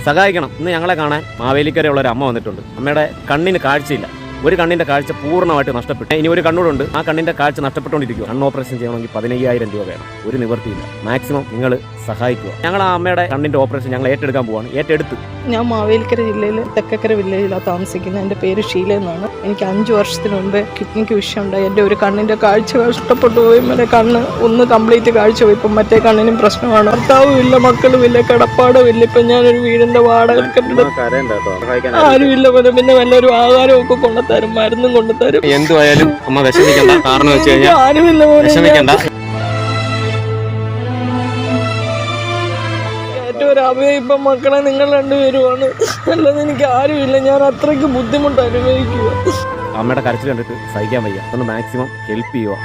സഹായിക്കണം. ഇന്ന് ഞങ്ങളെ കാണാൻ മാവേലിക്കരയുള്ള ഒരു അമ്മ വന്നിട്ടുണ്ട്. അമ്മയുടെ കണ്ണിന് കാഴ്ചയില്ല. ഒരു കണ്ണിന്റെ കാഴ്ച പൂർണ്ണമായിട്ട് നഷ്ടപ്പെട്ടു. ഇനി ഒരു കണ്ണൂടുണ്ട്, ആ കണ്ണിന്റെ കാഴ്ച നഷ്ടപ്പെട്ടുകൊണ്ടിരിക്കുക. കണ്ണ് ഓപ്പറേഷൻ ചെയ്യണമെങ്കിൽ 15,000 രൂപ വേണം. ഒരു നിവൃത്തിയില്ല. മാക്സിമം നിങ്ങൾ സഹായിക്കുക. ഞങ്ങൾ ആ അമ്മയുടെ കണ്ണിന്റെ ഓപ്പറേഷൻ ഞങ്ങൾ ഏറ്റെടുക്കാൻ പോവാണ്. ഏറ്റെടുത്ത് ഞാൻ മാവേലിക്കര ജില്ലയിൽ തെക്കക്കര വില്ലേജിലാണ് താമസിക്കുന്നത്. എൻ്റെ പേര് ഷീല എന്നാണ്. എനിക്ക് 5 വർഷത്തിന് മുമ്പ് കിഡ്നിക്ക് വിഷയമുണ്ടായി. എൻ്റെ ഒരു കണ്ണിൻ്റെ കാഴ്ച കഷ്ടപ്പെട്ടു പോയി. മറ്റേ കണ്ണ് ഒന്ന് കംപ്ലീറ്റ് കാഴ്ച പോയി. ഇപ്പം മറ്റേ കണ്ണിനും പ്രശ്നമാണ്. ഭർത്താവും ഇല്ല, മക്കളും ഇല്ല, കിടപ്പാടും ഇല്ല. ഇപ്പം ഞാനൊരു വീടിൻ്റെ വാടക ആരും ഇല്ല. പിന്നെ വല്ലൊരു ആഹാരമൊക്കെ കൊണ്ടുതരും, മരുന്നും കൊണ്ടുതരും. എന്തുവായാലും അമ്മ വിഷമിക്കണ്ട. കാരണം വെച്ച് കഴിഞ്ഞാൽ ആരുമില്ല, വിഷമിക്കണ്ട. ഇപ്പം മക്കളെ നിങ്ങൾ രണ്ടുപേരുമാണ്, അല്ലാതെ എനിക്ക് ആരുമില്ല. ഞാൻ അത്രയ്ക്ക് ബുദ്ധിമുട്ട് അനുഭവിക്കുക. അമ്മയുടെ കരച്ചിൽ കണ്ടിട്ട് സഹിക്കാൻ വയ്യ. ഒന്ന് മാക്സിമം ഹെൽപ്പ് ചെയ്യുക.